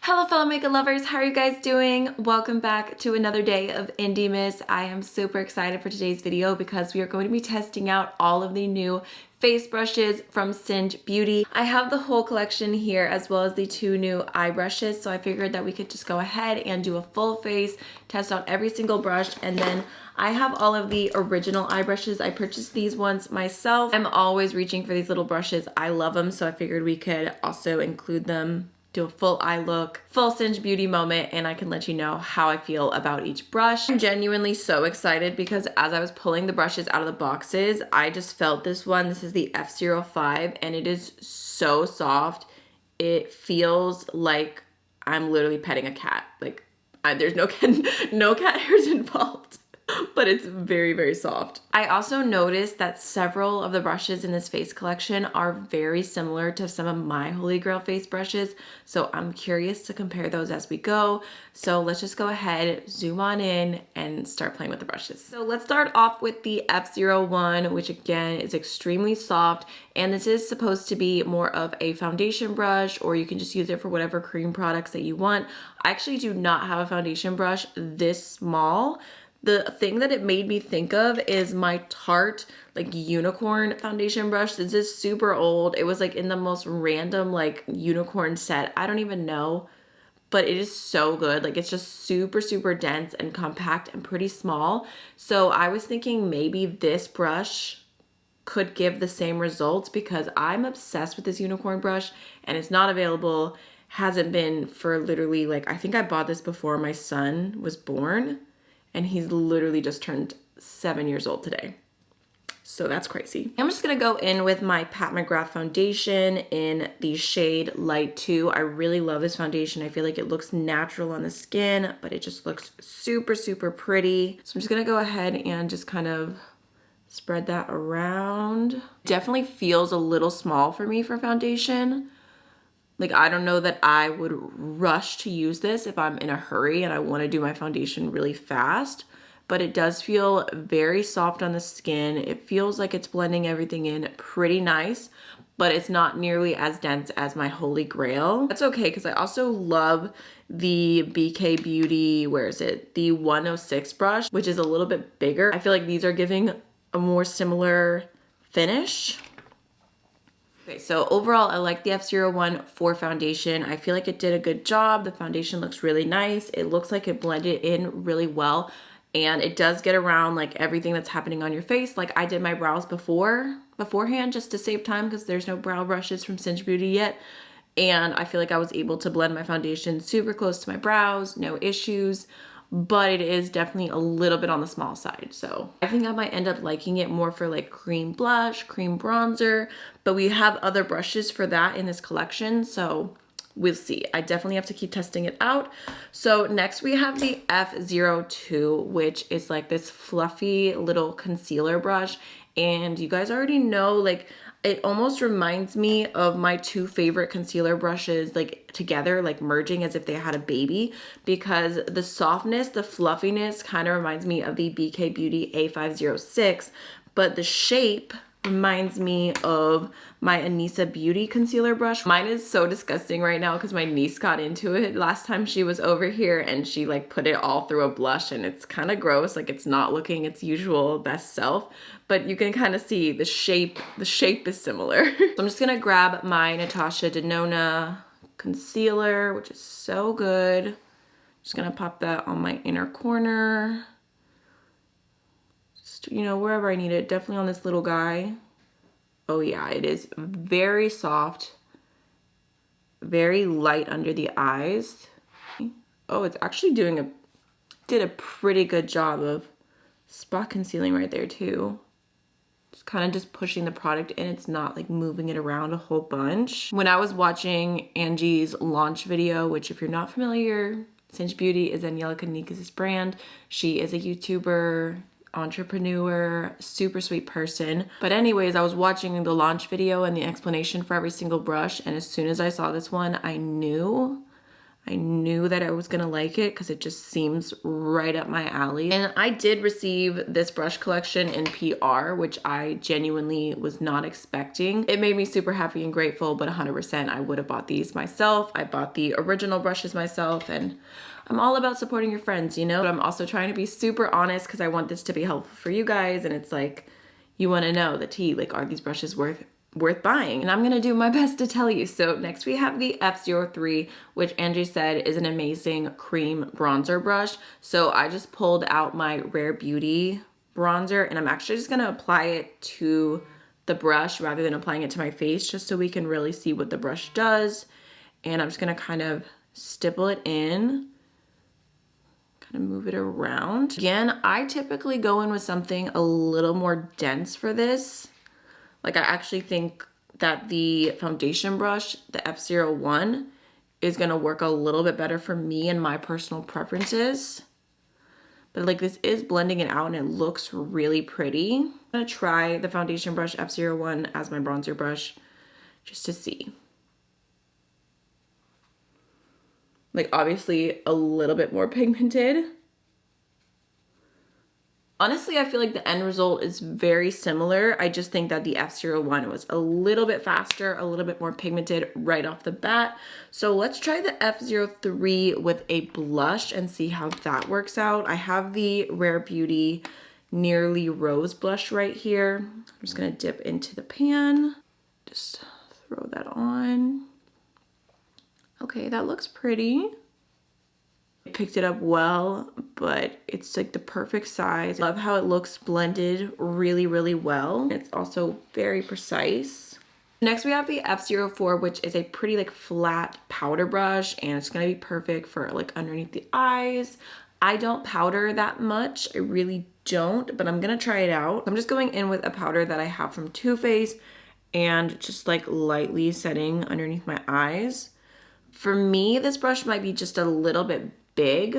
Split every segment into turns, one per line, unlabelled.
Hello fellow makeup lovers, how are you guys doing? Welcome back to another day of Indiemas. I am super excited for today's video because we are going to be testing out all of the new face brushes from Singe Beauty. I have the whole collection here as well as the two new eye brushes, so I figured that we could just go ahead and do a full face, test out every single brush, and then I have all of the original eye brushes. I purchased these ones myself. I'm always reaching for these little brushes. I love them, so I figured we could also include them, do a full eye look, full Singe Beauty moment, and I can let you know how I feel about each brush. I'm genuinely so excited because as I was pulling the brushes out of the boxes, I just felt this one. This is the F05 and it is so soft. It feels like I'm literally petting a cat. Like there's no cat hairs involved. But it's very, very soft. I also noticed that several of the brushes in this face collection are very similar to some of my Holy Grail face brushes, so I'm curious to compare those as we go. So let's just go ahead, zoom on in, and start playing with the brushes. So let's start off with the F01, which again is extremely soft, and this is supposed to be more of a foundation brush, or you can just use it for whatever cream products that you want. I actually do not have a foundation brush this small. The thing that it made me think of is my Tarte like unicorn foundation brush. This is super old. It was like in the most random like unicorn set. I don't even know, but it is so good. Like it's just super, super dense and compact and pretty small. So I was thinking maybe this brush could give the same results because I'm obsessed with this unicorn brush and it's not available. Hasn't been for literally like, I think I bought this before my son was born. And he's literally just turned 7 years old today. So that's crazy. I'm just gonna go in with my Pat McGrath foundation in the shade Light 2. I really love this foundation. I feel like it looks natural on the skin, but it just looks super, super pretty. So I'm just gonna go ahead and just kind of spread that around. Definitely feels a little small for me for foundation. Like, I don't know that I would rush to use this if I'm in a hurry and I want to do my foundation really fast, but it does feel very soft on the skin. It feels like it's blending everything in pretty nice, but it's not nearly as dense as my Holy Grail. That's okay, because I also love the BK Beauty, where is it? The 106 brush, which is a little bit bigger. I feel like these are giving a more similar finish. Okay, so overall, I like the F01 for foundation. I feel like it did a good job. The foundation looks really nice. It looks like it blended in really well. And it does get around like everything that's happening on your face. Like I did my brows beforehand just to save time because there's no brow brushes from Singe Beauty yet. And I feel like I was able to blend my foundation super close to my brows, no issues. But it is definitely a little bit on the small side. So I think I might end up liking it more for like cream blush, cream bronzer, but we have other brushes for that in this collection. So we'll see. I definitely have to keep testing it out. So next we have the F02, which is like this fluffy little concealer brush. And you guys already know, like, it almost reminds me of my two favorite concealer brushes, like together, like merging as if they had a baby, because the softness, the fluffiness kind of reminds me of the BK Beauty A506, but the shape reminds me of my Anissa Beauty concealer brush. Mine is so disgusting right now because my niece got into it last time she was over here and she like put it all through a blush and it's kind of gross. Like it's not looking its usual best self, but you can kind of see the shape is similar. So I'm just gonna grab my Natasha Denona concealer, which is so good. Just gonna pop that on my inner corner. You know, wherever I need it, definitely on this little guy. Oh yeah, it is very soft, very light under the eyes. Oh, it's actually did a pretty good job of spot concealing right there too. Just kind of just pushing the product in. It's not like moving it around a whole bunch. When I was watching Angie's launch video, which if you're not familiar, Singe Beauty is Angelica Nikis' brand. She is a YouTuber, entrepreneur, super sweet person. But anyways, I was watching the launch video and the explanation for every single brush, and as soon as I saw this one, I knew I knew that I was gonna like it because it just seems right up my alley. And I did receive this brush collection in PR, which I genuinely was not expecting. It made me super happy and grateful, but 100% I would have bought these myself. I bought the original brushes myself, and I'm all about supporting your friends, you know? But I'm also trying to be super honest because I want this to be helpful for you guys, and it's like, you wanna know the tea, like, are these brushes worth buying? And I'm gonna do my best to tell you. So next we have the F03, which Angie said is an amazing cream bronzer brush. So I just pulled out my Rare Beauty bronzer, and I'm actually just gonna apply it to the brush rather than applying it to my face, just so we can really see what the brush does. And I'm just gonna kind of stipple it in, kind of move it around. Again, I typically go in with something a little more dense for this. Like, I actually think that the foundation brush, the F01, is gonna work a little bit better for me and my personal preferences. But like, this is blending it out and it looks really pretty. I'm gonna try the foundation brush F01 as my bronzer brush just to see. Like, obviously a little bit more pigmented. Honestly, I feel like the end result is very similar. I just think that the F01 was a little bit faster, a little bit more pigmented right off the bat. So let's try the F03 with a blush and see how that works out. I have the Rare Beauty Nearly Rose blush right here. I'm just gonna dip into the pan. Just throw that on. Okay, that looks pretty. Picked it up well, but it's like the perfect size. I love how it looks blended really, really well. It's also very precise. Next we have the F04, which is a pretty like flat powder brush, and it's gonna be perfect for like underneath the eyes. I don't powder that much, I really don't, but I'm gonna try it out. I'm just going in with a powder that I have from Too Faced and just like lightly setting underneath my eyes. For me, this brush might be just a little bit big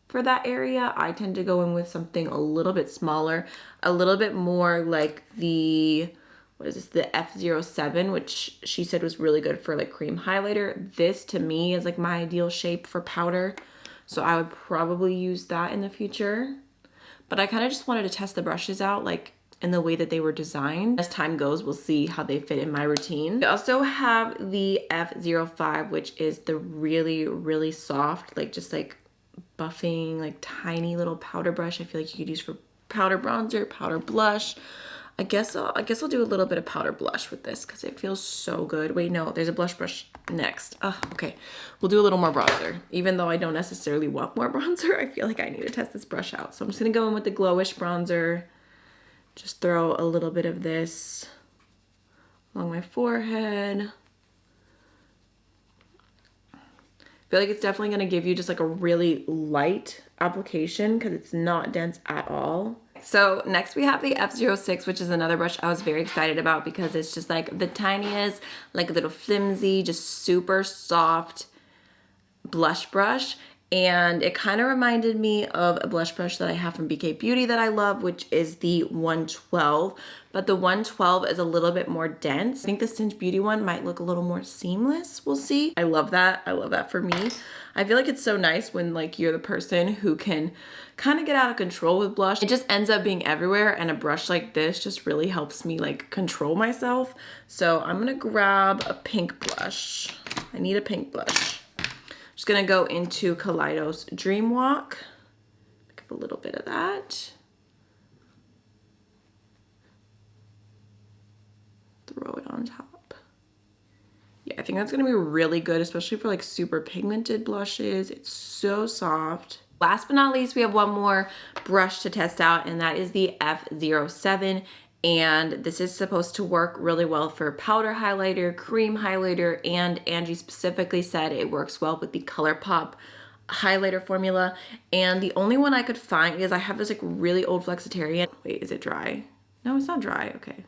for that area. I tend to go in with something a little bit smaller, a little bit more like the, what is this, the F07, which she said was really good for like cream highlighter. This to me is like my ideal shape for powder, so I would probably use that in the future. But I kind of just wanted to test the brushes out like in the way that they were designed. As time goes, we'll see how they fit in my routine. I also have the F05, which is the really, really soft, like just like buffing, like tiny little powder brush. I feel like you could use for powder bronzer, powder blush. I guess I'll do a little bit of powder blush with this because it feels so good. Wait, no, there's a blush brush next. Okay, we'll do a little more bronzer. Even though I don't necessarily want more bronzer, I feel like I need to test this brush out. So I'm just gonna go in with the Glowish bronzer. Just throw a little bit of this along my forehead. I feel like it's definitely gonna give you just like a really light application because it's not dense at all. So next we have the F06, which is another brush I was very excited about because it's just like the tiniest, like a little flimsy, just super soft blush brush. And it kind of reminded me of a blush brush that I have from BK Beauty that I love, which is the 112. But the 112 is a little bit more dense. I think the Singe Beauty one might look a little more seamless. We'll see. I love that. I love that for me. I feel like it's so nice when like you're the person who can kind of get out of control with blush. It just ends up being everywhere, and a brush like this just really helps me like control myself. So I'm gonna grab a pink blush. I need a pink blush. Just gonna go into Kaleidos Dream Walk. Pick up a little bit of that. Throw it on top. Yeah, I think that's gonna be really good, especially for like super pigmented blushes. It's so soft. Last but not least, we have one more brush to test out, and that is the F07. And this is supposed to work really well for powder highlighter, cream highlighter, and Angie specifically said it works well with the ColourPop highlighter formula. And the only one I could find is I have this like really old Flexitarian. Wait, is it dry? No, it's not dry. Okay.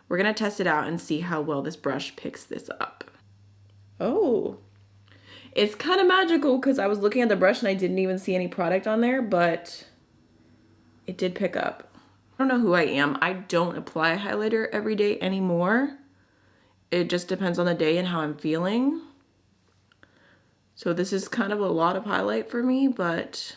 We're gonna test it out and see how well this brush picks this up. Oh, it's kind of magical because I was looking at the brush and I didn't even see any product on there, but it did pick up. I don't know who I am. I don't apply highlighter every day anymore. It just depends on the day and how I'm feeling. So this is kind of a lot of highlight for me, but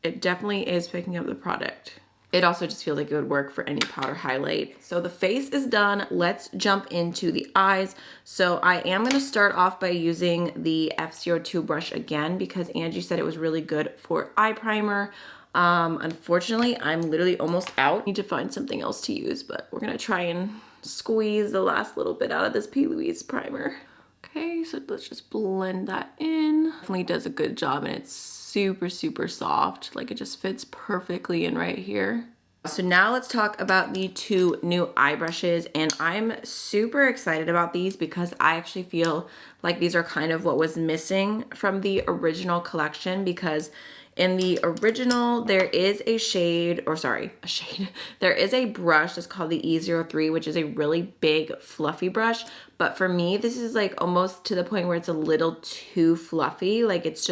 it definitely is picking up the product. It also just feels like it would work for any powder highlight. So the face is done. Let's jump into the eyes. So I am gonna start off by using the F02 brush again because Angie said it was really good for eye primer. Unfortunately, I'm literally almost out. I need to find something else to use, but we're gonna try and squeeze the last little bit out of this P. Louise primer. Okay, so let's just blend that in. Definitely does a good job, and it's super, super soft. Like it just fits perfectly in right here. So now let's talk about the two new eye brushes, and I'm super excited about these because I actually feel like these are kind of what was missing from the original collection, because in the original, there is a shade, or sorry, a shade. There is a brush that's called the E03, which is a really big fluffy brush. But for me, this is like almost to the point where it's a little too fluffy. Like it's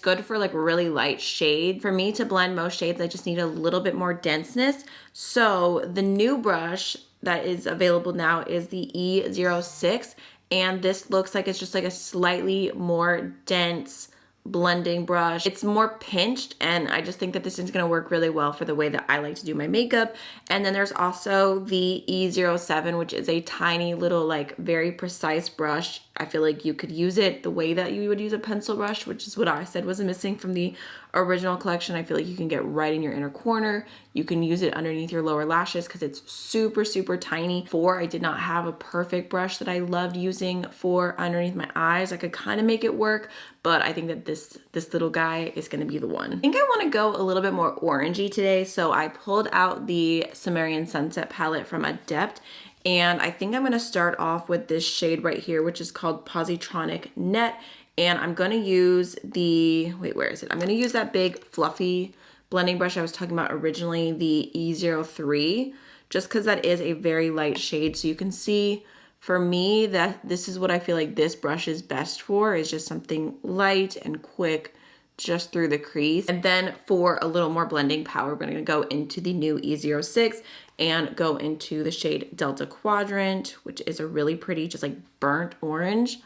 good for like really light shade. For me to blend most shades, I just need a little bit more denseness. So the new brush that is available now is the E06. And this looks like it's just like a slightly more dense blending brush. It's more pinched, and I just think that this is going to work really well for the way that I like to do my makeup. And then there's also the E07, which is a tiny little like very precise brush. I feel like you could use it the way that you would use a pencil brush, which is what I said was missing from the original collection. I feel like you can get right in your inner corner. You can use it underneath your lower lashes because it's super, super tiny. Before, I did not have a perfect brush that I loved using for underneath my eyes. I could kind of make it work, but I think that this little guy is going to be the one. I think I want to go a little bit more orangey today, so I pulled out the Cimmerian Sunset palette from Adept, and I think I'm going to start off with this shade right here, which is called Positronic Net. And I'm going to use the, wait, where is it? I'm going to use that big fluffy blending brush I was talking about originally, the E03, just because that is a very light shade. So you can see for me that this is what I feel like this brush is best for, is just something light and quick just through the crease. And then for a little more blending power, we're going to go into the new E06 and go into the shade Delta Quadrant, which is a really pretty, just like burnt orange.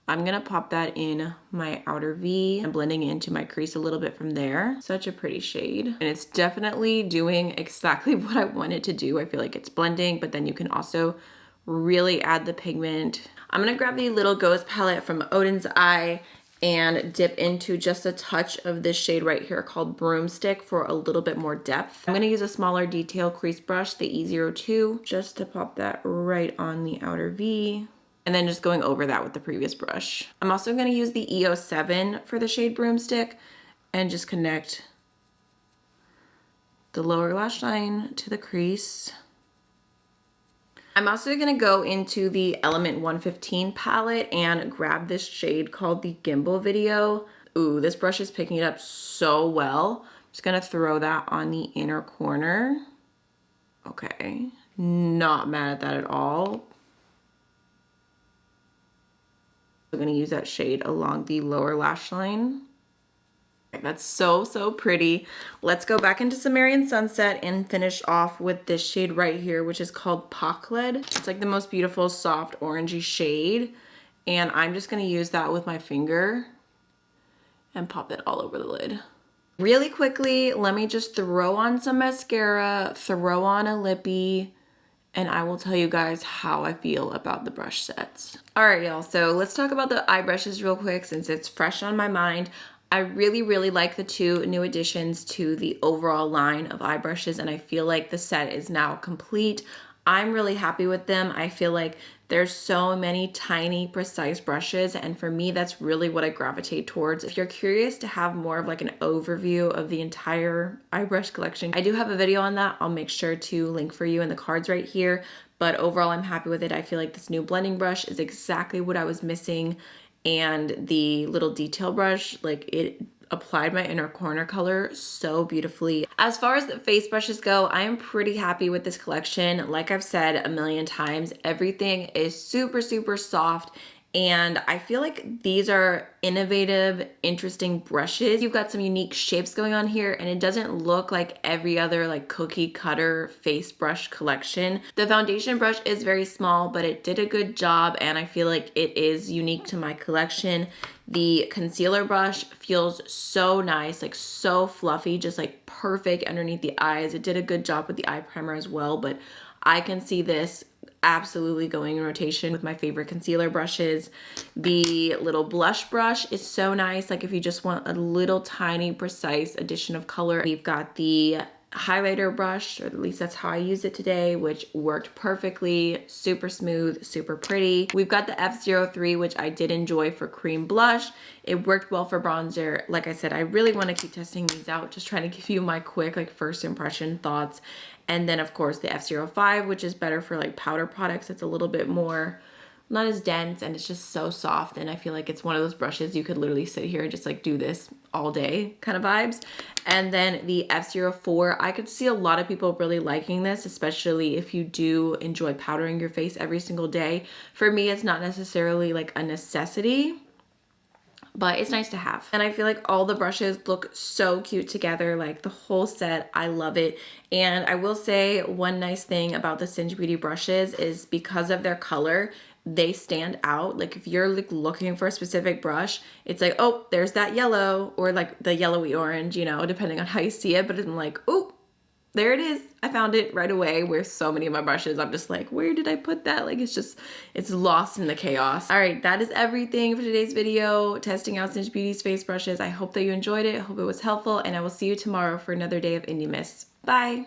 I'm gonna pop that in my outer V and blending into my crease a little bit from there. Such a pretty shade. And it's definitely doing exactly what I want it to do. I feel like it's blending, but then you can also really add the pigment. I'm gonna grab the Little Ghost palette from Odin's Eye and dip into just a touch of this shade right here called Broomstick for a little bit more depth. I'm gonna use a smaller detail crease brush, the E02, just to pop that right on the outer V. And then just going over that with the previous brush. I'm also gonna use the E07 for the shade Broomstick and just connect the lower lash line to the crease. I'm also gonna go into the Element 115 palette and grab this shade called the Gimbal Video. Ooh, this brush is picking it up so well. I'm just gonna throw that on the inner corner. Okay, not mad at that at all. I'm gonna use that shade along the lower lash line. That's so, so pretty. Let's go back into Cimmerian Sunset and finish off with this shade right here, which is called Pockled. It's like the most beautiful, soft, orangey shade. And I'm just gonna use that with my finger and pop it all over the lid. Really quickly, let me just throw on some mascara, throw on a lippy, and I will tell you guys how I feel about the brush sets. All right, y'all, so let's talk about the eye brushes real quick since it's fresh on my mind. I really, really like the two new additions to the overall line of eye brushes, and I feel like the set is now complete. I'm really happy with them. I feel like there's so many tiny, precise brushes, and for me, that's really what I gravitate towards. If you're curious to have more of like an overview of the entire eye brush collection, I do have a video on that. I'll make sure to link for you in the cards right here, but overall, I'm happy with it. I feel like this new blending brush is exactly what I was missing, and the little detail brush, like it applied my inner corner color so beautifully. As far as the face brushes go, I am pretty happy with this collection. Like I've said a million times, everything is super, super soft And I feel like these are innovative, interesting brushes. You've got some unique shapes going on here, and it doesn't look like every other like cookie cutter face brush collection. The foundation brush is very small, but it did a good job, and I feel like it is unique to my collection. The concealer brush feels so nice, like so fluffy, just like perfect underneath the eyes. It did a good job with the eye primer as well, but I can see this absolutely going in rotation with my favorite concealer brushes. The little blush brush is so nice, like if you just want a little tiny precise addition of color. We've got the highlighter brush, or at least that's how I used it today, which worked perfectly, super smooth, super pretty. We've got the F03, which I did enjoy for cream blush. It worked well for bronzer. Like I said, I really want to keep testing these out, just trying to give you my quick like first impression thoughts. And then of course the F05, which is better for like powder products. It's a little bit more, not as dense, and it's just so soft, and I feel like it's one of those brushes you could literally sit here and just like do this all day kind of vibes. And then the F04, I could see a lot of people really liking this, especially if you do enjoy powdering your face every single day. For me, it's not necessarily like a necessity, but it's nice to have. And I feel like all the brushes look so cute together, like the whole set. I love it. And I will say one nice thing about the Singe Beauty brushes is because of their color, they stand out. Like if you're like looking for a specific brush, it's like, oh, there's that yellow, or like the yellowy orange, you know, depending on how you see it. But it's like, oh, there it is. I found it right away. Where so many of my brushes, I'm just like, where did I put that? Like it's lost in the chaos. All right, that is everything for today's video, testing out Singe Beauty's face brushes. I hope that you enjoyed it. I hope it was helpful, and I will see you tomorrow for another day of Indiemas. Bye.